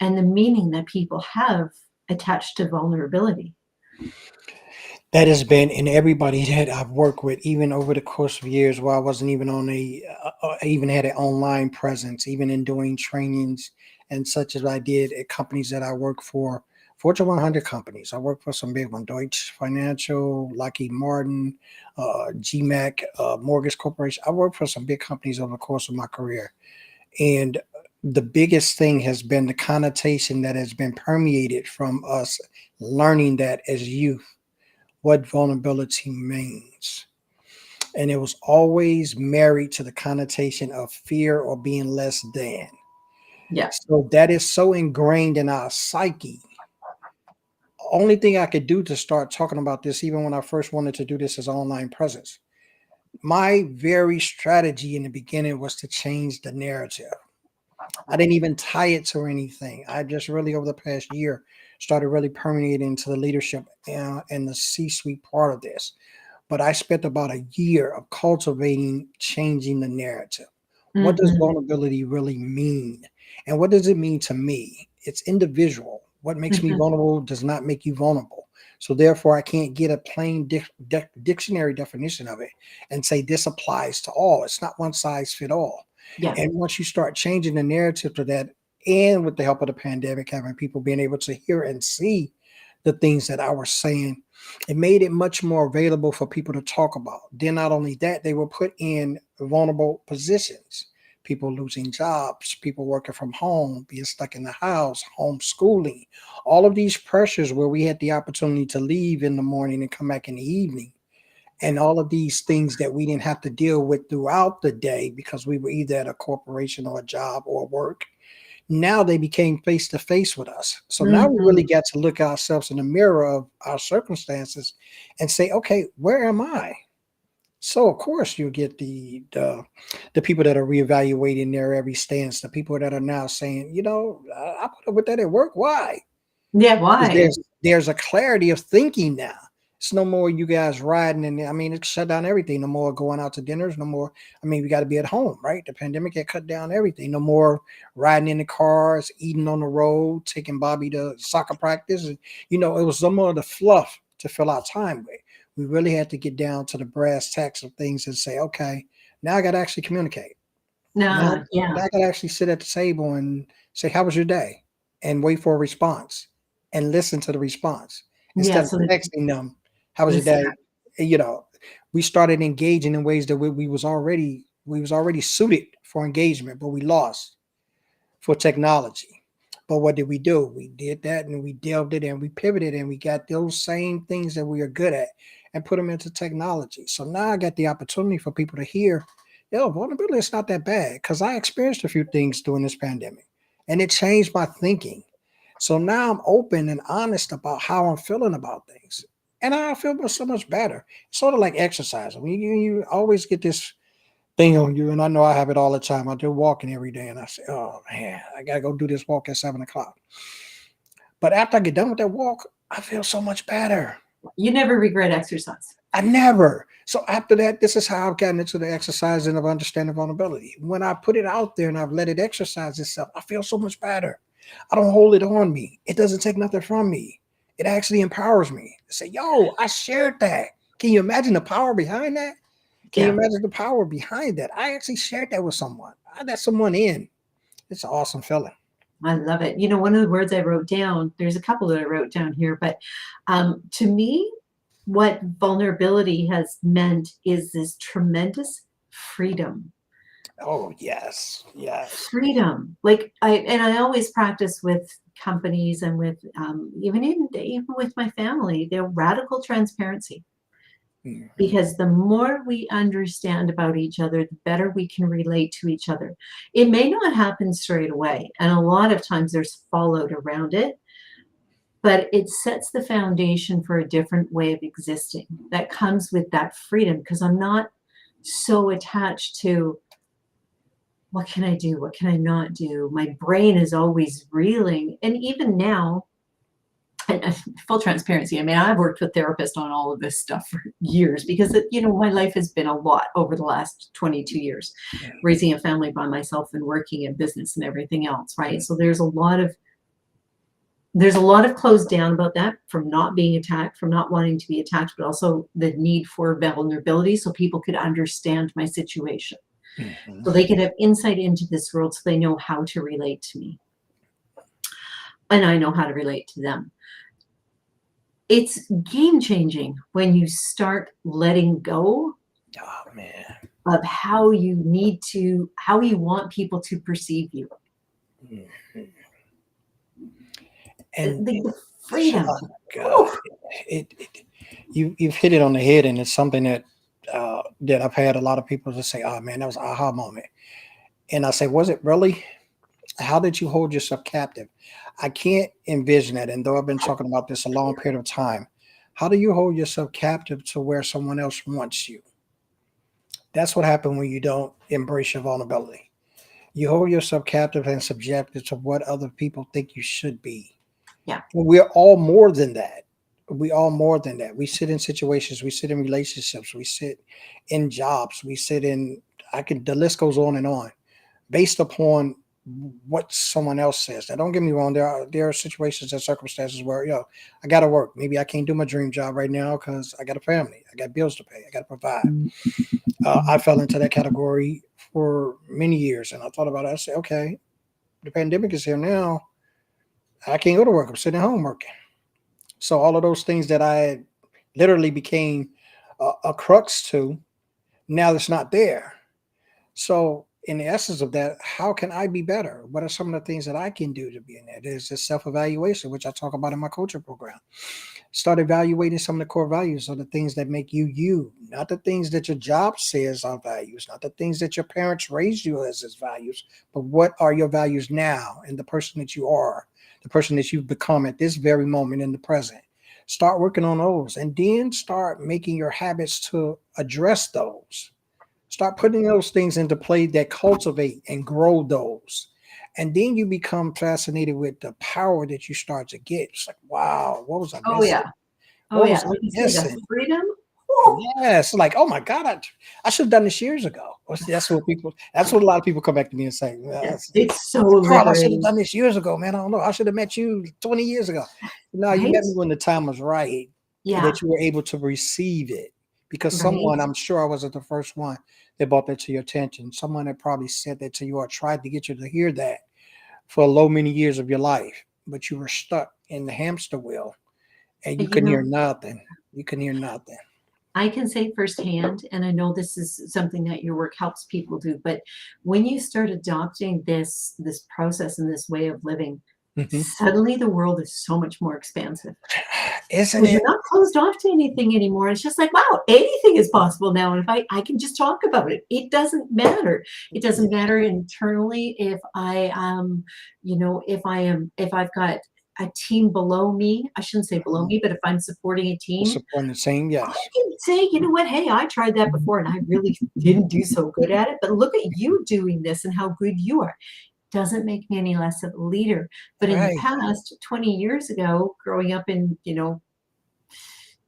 and the meaning that people have attached to vulnerability? That has been in everybody that I've worked with, even over the course of years where I wasn't even on I even had an online presence, even in doing trainings and such as I did at companies that I work for, Fortune 100 companies. I work for some big ones, Deutsche Financial, Lockheed Martin, GMAC, Mortgage Corporation. I worked for some big companies over the course of my career. And the biggest thing has been the connotation that has been permeated from us learning that as youth what vulnerability means. And it was always married to the connotation of fear or being less than. Yeah. So that is so ingrained in our psyche. Only thing I could do to start talking about this, even when I first wanted to do this as online presence, my very strategy in the beginning was to change the narrative. I didn't even tie it to anything. I just really, over the past year, started really permeating into the leadership and the C-suite part of this. But I spent about a year of cultivating changing the narrative. What does Hmm. vulnerability really mean? And what does it mean to me? It's individual. What makes me Hmm. vulnerable does not make you vulnerable. So therefore, I can't get a plain dictionary definition of it and say this applies to all. It's not one size fit all. Yeah. And once you start changing the narrative to that, and with the help of the pandemic, having people being able to hear and see the things that I was saying, it made it much more available for people to talk about. Then, not only that, they were put in vulnerable positions. People losing jobs, people working from home, being stuck in the house, homeschooling, all of these pressures where we had the opportunity to leave in the morning and come back in the evening. And all of these things that we didn't have to deal with throughout the day because we were either at a corporation or a job or work. Now they became face to face with us. So now we Hmm. really got to look at ourselves in the mirror of our circumstances and say, okay, where am I? So of course you get the people that are reevaluating their every stance, the people that are now saying, I put up with that at work. Why? Yeah. 'Cause Why? there's a clarity of thinking now. It's no more you guys riding and I mean, it shut down everything. No more going out to dinners. No more. I mean, we got to be at home, right? The pandemic had cut down everything. No more riding in the cars, eating on the road, taking Bobby to soccer practice. And, it was some more of the fluff to fill our time with. We really had to get down to the brass tacks of things and say, okay, now I got to actually communicate. Now, No. Yeah. now I can actually sit at the table and say, "How was your day?" and wait for a response and listen to the response Yeah. instead of So that texting them, "How was your this. day?" You know, we started engaging in ways that we was already suited for engagement, but we lost for technology. But what did we do? We did that and we delved it and we pivoted and we got those same things that we are good at and put them into technology. So now I got the opportunity for people to hear, vulnerability is not that bad because I experienced a few things during this pandemic and it changed my thinking. So now I'm open and honest about how I'm feeling about things. And I feel so much better. It's sort of like exercising. You always get this thing on you. And I know I have it all the time. I do walking every day and I say, oh man, I gotta go do this walk at 7 o'clock. But after I get done with that walk, I feel so much better. You never regret exercise. I never. So after that, this is how I've gotten into the exercise and of understanding vulnerability. When I put it out there and I've let it exercise itself, I feel so much better. I don't hold it on me. It doesn't take nothing from me. It actually empowers me to say, yo, I shared that. Can you imagine the power behind that? Can you Yeah. imagine the power behind that? I actually shared that with someone. I let someone in. It's an awesome feeling. I love it. One of the words I wrote down, there's a couple that I wrote down here, but to me, what vulnerability has meant is this tremendous freedom. Oh, yes. Yes. Freedom. Like I always practice with companies and with even with my family, they're radical transparency. Mhm. Because the more we understand about each other, the better we can relate to each other. It may not happen straight away, and a lot of times there's fallout around it, but it sets the foundation for a different way of existing that comes with that freedom because I'm not so attached to what can I do? What can I not do? My brain is always reeling. And even now, and full transparency, I mean, I've worked with therapists on all of this stuff for years because, my life has been a lot over the last 22 years, raising a family by myself and working in business and everything else, right? So there's a lot of closed down about that from not being attacked, from not wanting to be attacked, but also the need for vulnerability so people could understand my situation, Mhm. so they could have insight into this world so they know how to relate to me and I know how to relate to them. It's game changing when you start letting go Oh man. of how you want people to perceive you. Mhm. The, And the oh freedom. my God, Woo! you've hit it on the head, and it's something that I've had a lot of people to say, "Oh man, that was an aha moment." And I say, "Was it really? How did you hold yourself captive?" I can't envision that. And though I've been talking about this a long period of time, how do you hold yourself captive to where someone else wants you? That's what happened when you don't embrace your vulnerability. You hold yourself captive and subjected to what other people think you should be. Yeah. We're all more than that. We all more than that. We sit in situations, we sit in relationships, we sit in jobs, we sit in the list goes on based upon what someone else says. Now don't get me wrong, there are situations and circumstances where I gotta work. Maybe I can't do my dream job right now because I got a family, I got bills to pay, I gotta provide. I fell into that category for many years and I thought about it. I said, okay, the pandemic is here now. I can't go to work. I'm sitting at home working. So all of those things that I had literally became a crux to, now it's not there. So in the essence of that, how can I be better? What are some of the things that I can do to be in there? There's this self-evaluation, which I talk about in my coaching program. Start evaluating some of the core values or the things that make you you, not the things that your job says are values, not the things that your parents raised you as values, but what are your values now and the person that you are, the person that you've become at this very moment in the present. Start working on those and then start making your habits to address those. Start putting those things into play that cultivate and grow those. And then you become fascinated with the power that you start to get. It's like, wow, what was I Oh missing? yeah. Oh What yeah. was I Like you say, the missing? freedom. Woo! Yes, like, oh my God, I should have done this years ago. That's what a lot of people come back to me and say, Yeah. well, It's so Carl, I should have liberating, done this years ago, man. I don't know. I should have met you 20 years ago. No, you right? met me when the time was right, Yeah. that you were able to receive it. Because Right. someone, I'm sure I wasn't the first one that brought that to your attention. Someone that probably said that to you or tried to get you to hear that for low many years of your life, but you were stuck in the hamster wheel and you And, couldn't hear nothing. You couldn't hear nothing. I can say firsthand, and I know this is something that your work helps people do, but when you start adopting this process and this way of living, Mhm. suddenly the world is so much more expansive Isn't because you're it? not closed off to anything anymore. It's just like, wow, anything is possible now. And if I can just talk about it, it doesn't matter. It doesn't matter internally if if I've got a team below me. I shouldn't say below me, but if I'm supporting a team, Supporting the same, I yes. can say, you know what? Hey, I tried that before and I really didn't do so good at it. But look at you doing this and how good you are. Doesn't make me any less of a leader. But in the Right. past, 20 years ago, growing up in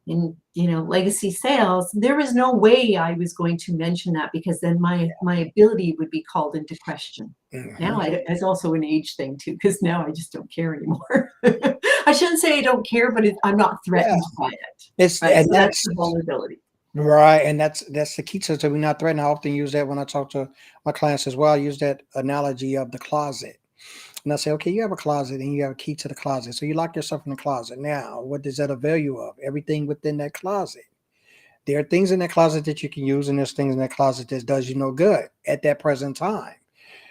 legacy sales, there was no way I was going to mention that because then my ability would be called into question. Now Mhm. it's also an age thing too, because now I just don't care anymore. I shouldn't say I don't care, but I'm not Yeah. threatened by it, It's right? and So that's that's the vulnerability. right, and that's the key to it. We're not threatened. I often use that when I talk to my clients as well. I use that analogy of the closet. And I say, okay, you have a closet and you have a key to the closet. So you lock yourself in the closet. Now, what does that avail you of? Everything within that closet. There are things in that closet that you can use, and there's things in that closet that does you no good at that present time.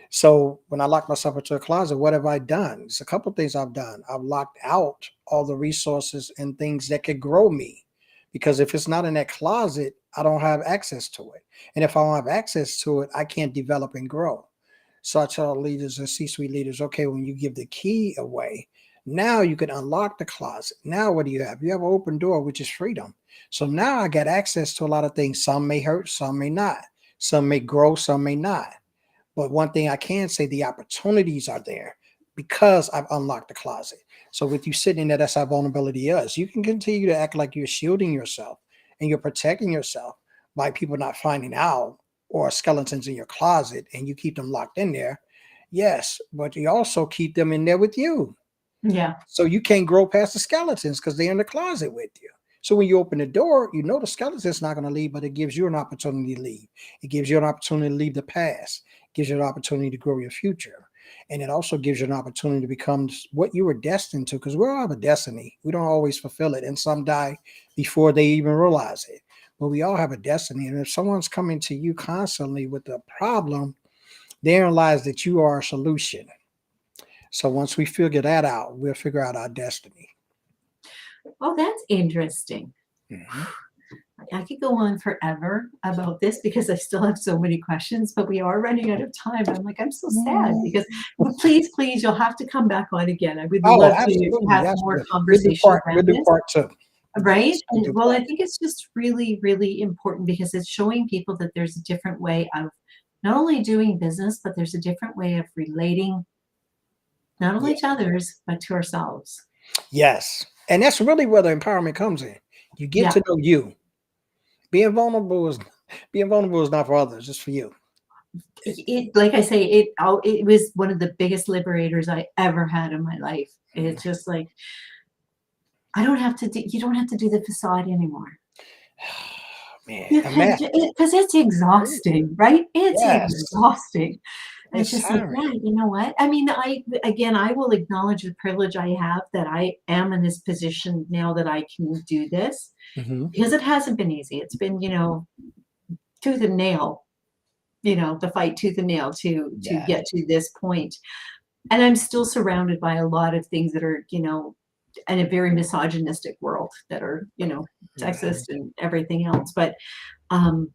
So when I lock myself into a closet, what have I done? It's a couple things I've done. I've locked out all the resources and things that could grow me. Because if it's not in that closet, I don't have access to it. And if I don't have access to it, I can't develop and grow. So I tell leaders and C-suite leaders, okay, when you give the key away, Now you can unlock the closet. Now what do you have? You have an open door, which is freedom. So now I got access to a lot of things. Some may hurt, some may not. Some may grow, some may not. But one thing I can say, the opportunities are there because I've unlocked the closet. So with you sitting in there, that's how vulnerability is. You can continue to act like you're shielding yourself and you're protecting yourself by people not finding out or skeletons in your closet and you keep them locked in there. Yes, but you also keep them in there with you. Yeah. So you can't grow past the skeletons because they're in the closet with you. So when you open the door, you know the skeleton's not going to leave, but it gives you an opportunity to leave. It gives you an opportunity to leave the past. It gives you an opportunity to grow your future. And it also gives you an opportunity to become what you were destined to, because we all have a destiny. We don't always fulfill it, and some die before they even realize it. But we all have a destiny. And if someone's coming to you constantly with a problem, therein lies that you are a solution. So once we figure that out, we'll figure out our destiny. Oh, that's interesting. Mhm. I could go on forever about this because I still have so many questions, but we are running out of time. I'm like, I'm so sad because please, please, you'll have to come back on again. I would Oh, love to absolutely, have more absolutely. conversation We'll around do this. part two. Right? Yes, we'll And do well, part. I think it's just really, really important because it's showing people that there's a different way of not only doing business, but there's a different way of relating not Yeah. only to others, but to ourselves. Yes, and that's really where the empowerment comes in. You get Yeah. to know you. Being vulnerable is being vulnerable is not for others; it's for you. Like I say, it was one of the biggest liberators I ever had in my life. Mhm. It's just like you don't have to do the facade anymore. Man, You a can mess. do it because it's exhausting, right? It's Yes, exhausting. And it's it's just like, tiring. yeah, you know what? I mean, I will acknowledge the privilege I have that I am in this position now that I can do this Mhm. because it hasn't been easy. It's been, tooth and nail, the fight tooth and nail to Yes. get to this point. And I'm still surrounded by a lot of things that are, in a very misogynistic world that are, Mhm. sexist and everything else. But um,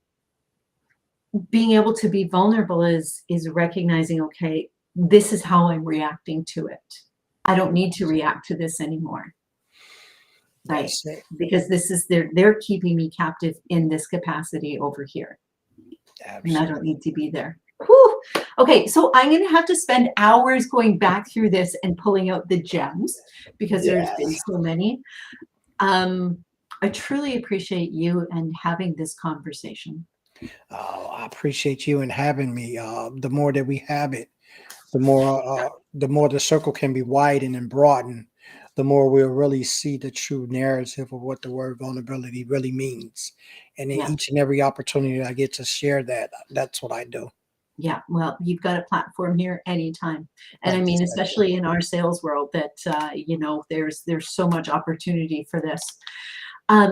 being able to be vulnerable is recognizing, okay, this is how I'm reacting to it. I don't need to react to this anymore, right? That's it. Because this is they're keeping me captive in this capacity over here, and I don't Absolutely. need to be there. Whew. Okay, so I'm going to have to spend hours going back through this and pulling out the gems because there's been Yes. so many. Um, I truly appreciate you and having this conversation. Oh, I appreciate you and having me. The more that we have it, the more the circle can be widened and broadened, the more we'll really see the true narrative of what the word vulnerability really means. And in Yeah. each and every opportunity I get to share that, that's what I do. Yeah, well, you've got a platform here anytime. And I Thank you. mean, Thank you. especially in our sales world that, there's so much opportunity for this.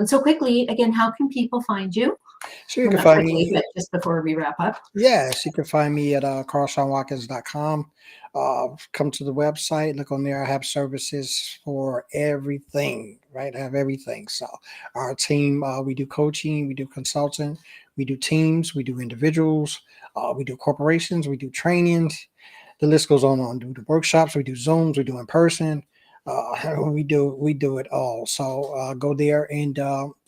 So quickly, again, how can people find you? So you Well, can not find quickly, me. but just before we wrap up. Yes, you can find me at carlshawnwatkins.com. Come to the website, look on there. I have services for everything, right? I have everything. So, our team, we do coaching, we do consulting, we do teams, we do individuals, we do corporations, we do trainings. The list goes on. Do the workshops, we do Zooms, we do in person. We do it all. So go there and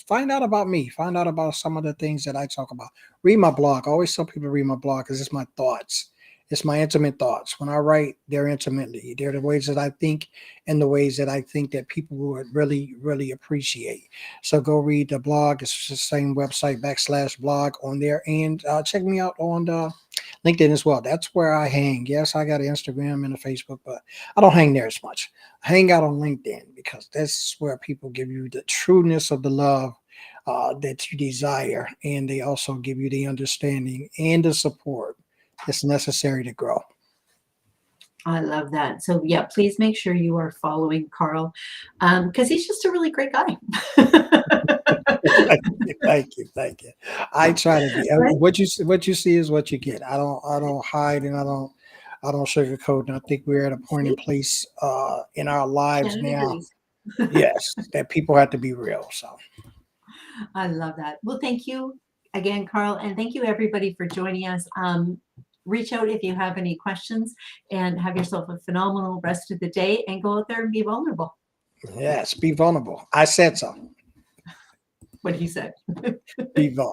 find out about me. Find out about some of the things that I talk about. Read my blog. I always tell people to read my blog because it's my thoughts. It's my intimate thoughts. When I write, they're intimately. They're the ways that I think and the ways that I think that people would really, really appreciate. So go read the blog. It's the same website /blog on there, and check me out on the LinkedIn as well. That's where I hang. Yes, I got an Instagram and a Facebook, but I don't hang there as much. I hang out on LinkedIn because that's where people give you the trueness of the love that you desire, and they also give you the understanding and the support that's necessary to grow. I love that. So yeah, please make sure you are following Carl because he's just a really great guy. Thank you, thank you, thank you. I try to be. Right? What you see is what you get. I don't hide and I don't sugarcoat. And I think we're at a point in See? place in our lives Canada now. goose. Yes, that people have to be real. So I love that. Well, thank you again, Carl, and thank you everybody for joining us. reach out if you have any questions, and have yourself a phenomenal rest of the day, and go out there and be vulnerable. Yes, be vulnerable. I said so. What he said. Be vulnerable.